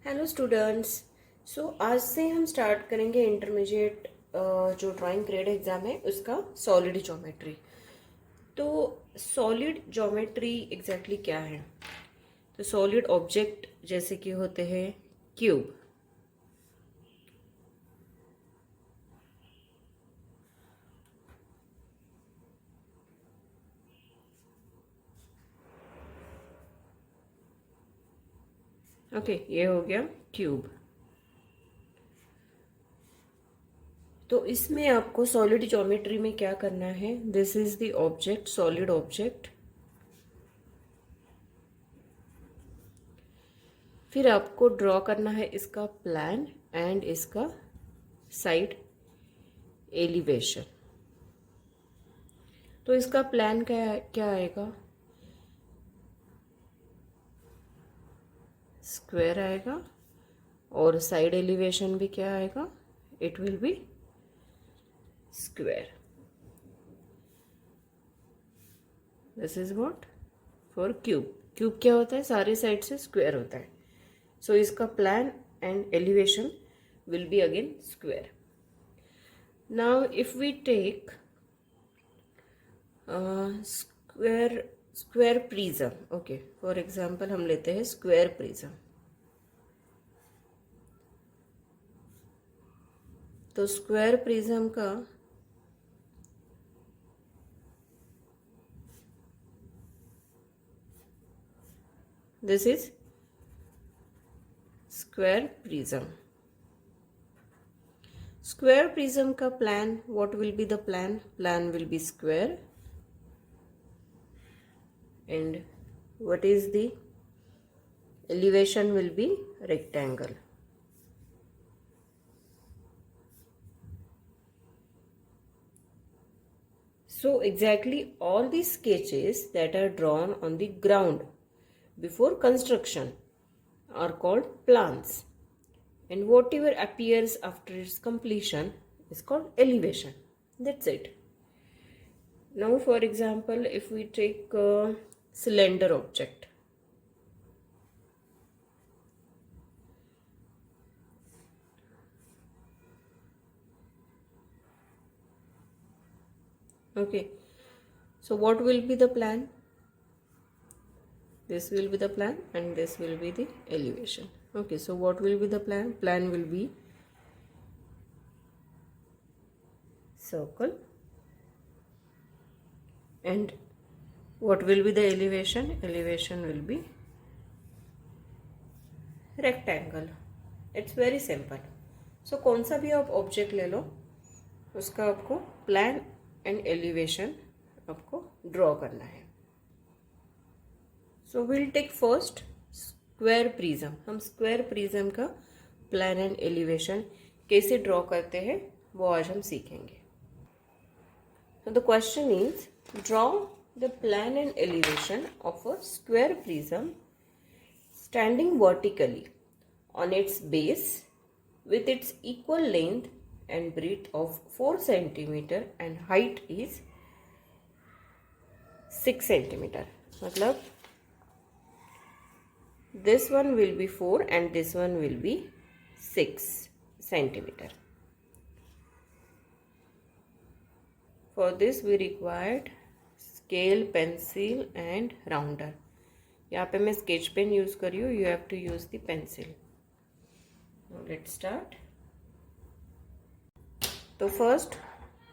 Hello students. आज से हम स्टार्ट करेंगे इंटरमीडिएट जो ड्राइंग ग्रेड एग्ज़ाम है उसका सॉलिड ज्योमेट्री। तो सॉलिड ज्योमेट्री एग्जैक्टली क्या है? तो सॉलिड ऑब्जेक्ट जैसे कि होते हैं क्यूब, ओके ये हो गया क्यूब। तो इसमें आपको सॉलिड ज्योमेट्री में क्या करना है? This is the object, solid object. फिर आपको ड्रॉ करना है इसका प्लान एंड इसका साइड एलिवेशन। तो इसका प्लान क्या क्या आएगा? स्क्वायर आएगा। और साइड एलिवेशन भी क्या आएगा? It will be square. This is what for cube. Cube क्या होता है? सारे साइड से स्क्वायर होता है। सो इसका plan and elevation will be again square. Now if we take square square prism, okay for example हम लेते हैं स्क्वायर प्रिज्म। तो स्क्वायर प्रिज्म का this is square prism. Square prism का plan, what will be the plan? Plan will be square and what is the elevation will be rectangle. So exactly all the sketches that are drawn on the ground before construction are called plans, and whatever appears after its completion is called elevation. That's it. Now for example, if we take a cylinder object, okay, so what will be the plan? This will be the plan and this will be the elevation. Okay, so what will be the plan? Plan will be circle, and what will be the elevation? Elevation will be rectangle. It's very simple. So कौन सा भी आप object ले लो, उसका आपको plan and elevation आपको draw करना है। So will take first square prism. हम स्क्वायर प्रिज्म का प्लान एंड एलिवेशन कैसे ड्रॉ करते हैं वो आज हम सीखेंगे। So the question is, draw the plan and elevation of a square prism standing vertically on its base with its equal length and breadth of 4 cm and height is 6 cm. मतलब this one will be 4 and this one will be 6 cm. For this we required scale, pencil and rounder. यहाँ पे मैं sketch pen use कर रही हूँ, you have to use the pencil. Now let's start. So first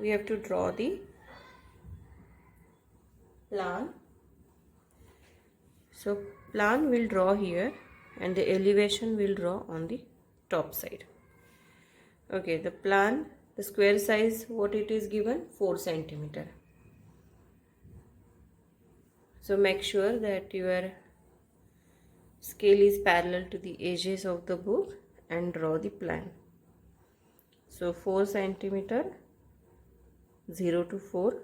we have to draw the plan. So plan will draw here and the elevation will draw on the top side. Okay, the plan, the square size, what it is given? 4 cm. So make sure that your scale is parallel to the edges of the book and draw the plan. So 4 cm, 0 to 4.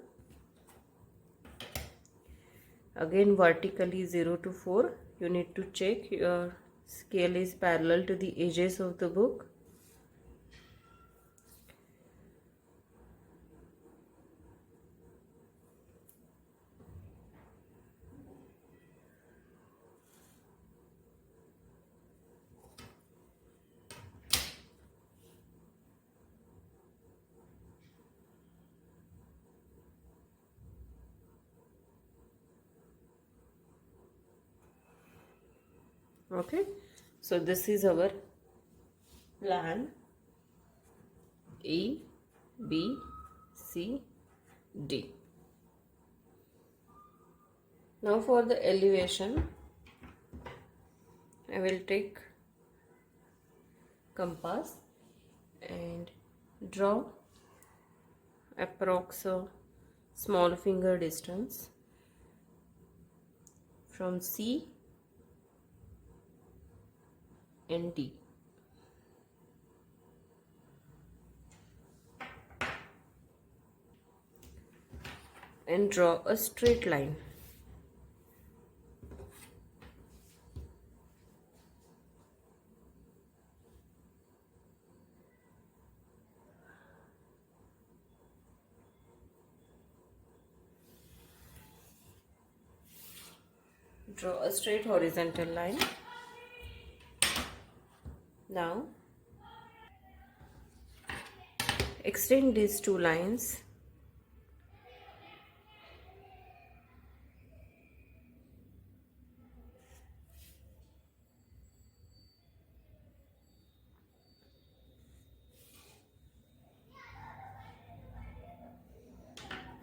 Again vertically 0 to 4. You need to check your scale is parallel to the edges of the book. Okay, so this is our plan A, B, C, D. Now for the elevation, I will take compass and draw approx small finger distance from C and D. And draw a straight line. Draw a straight horizontal line. Now extend these two lines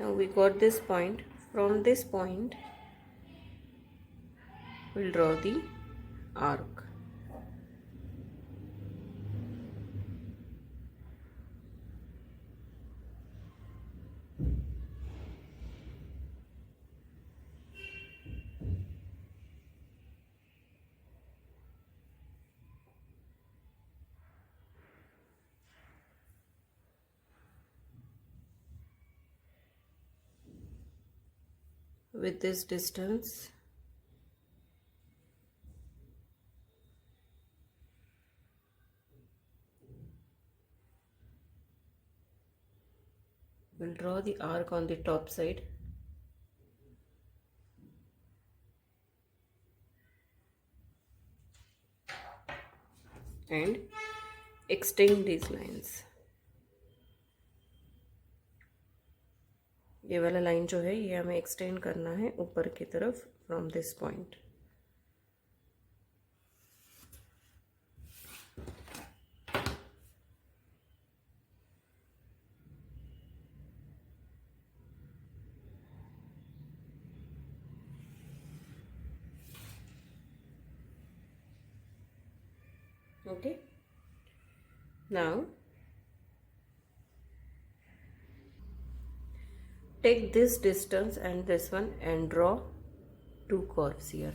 now we got this point. From this point we'll draw the arc. With this distance we'll draw the arc on the top side. And extend these lines. ये वाला line जो है ये हमें extend करना है ऊपर की तरफ from this point. Okay, now take this distance and this one and draw two curves here.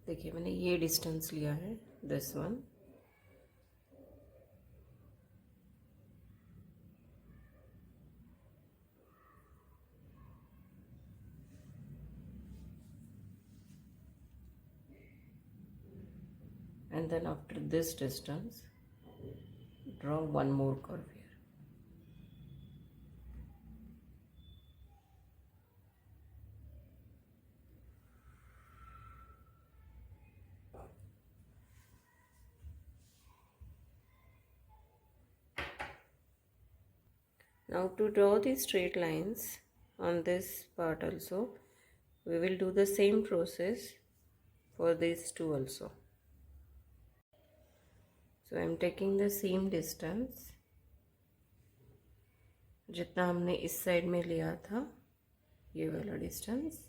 देखिए मैंने ये डिस्टेंस लिया है, this one. And then after this distance draw one more curve here. Now to draw the straight lines on this part also, we will do the same process for these two also. So I am taking the same distance जितना हमने इस side में लिया था, ये वाला distance.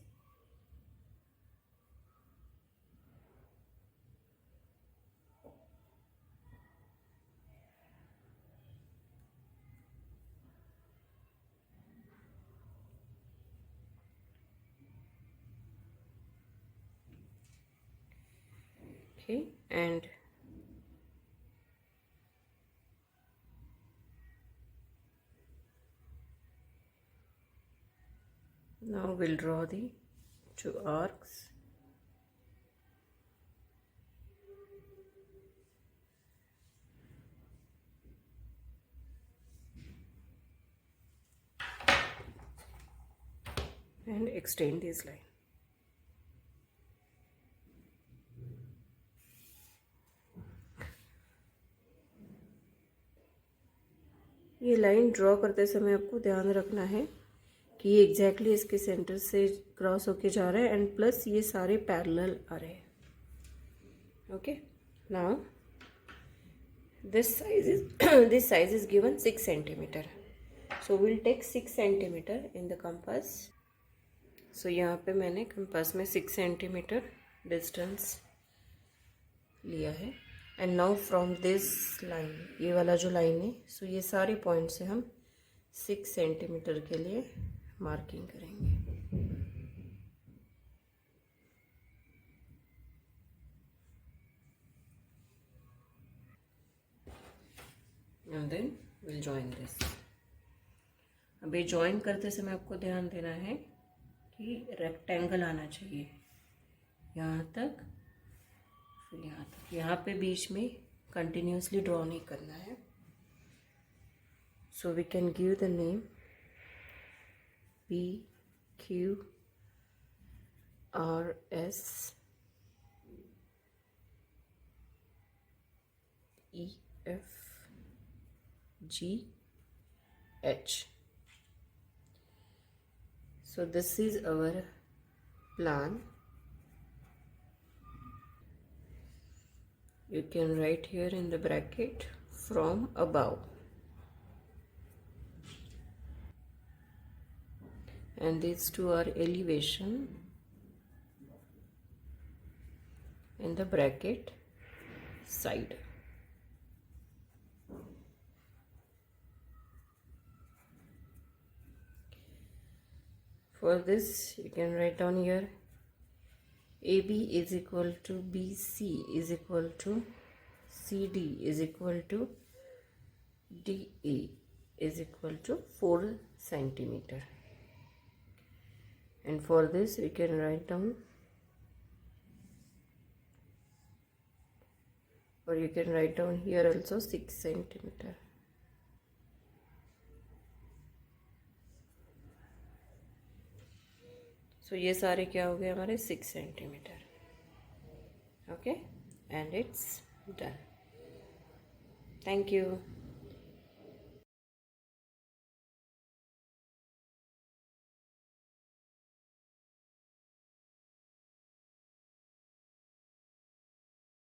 Okay, and now we'll draw the two arcs. And extend this line. ये line draw करते समय आपको ध्यान रखना है कि ये एग्जैक्टली इसके सेंटर से क्रॉस होके जा रहा है एंड प्लस ये सारे पैरेलल आ रहे हैं. Okay, now this size is this size is given 6 centimeter, so we'll take 6 centimeter in the compass. So यहाँ पे मैंने कंपास में 6 सेंटीमीटर डिस्टेंस लिया है. And now from this line, ये वाला जो लाइन है, सो ये सारे पॉइंट से हम 6 सेंटीमीटर के लिए मार्किंग करेंगे. And then will join this. अब ये ज्वाइन करते समय आपको ध्यान देना है कि रेक्टेंगल आना चाहिए यहाँ तक, फिर यहाँ तक. यहाँ पे बीच में कंटिन्यूसली ड्रॉ नहीं करना है. So we can give the name PQRS EFGH. So this is our plan. You can write here in the bracket from above, and these two are elevation in the bracket side. For this you can write down here AB is equal to BC is equal to CD is equal to DE is equal to 4 centimeter. And for this we can write down, or you can write down here also 6 centimeter. So ये सारे क्या हो गए हमारे 6 centimetre. Okay, and it's done. Thank you.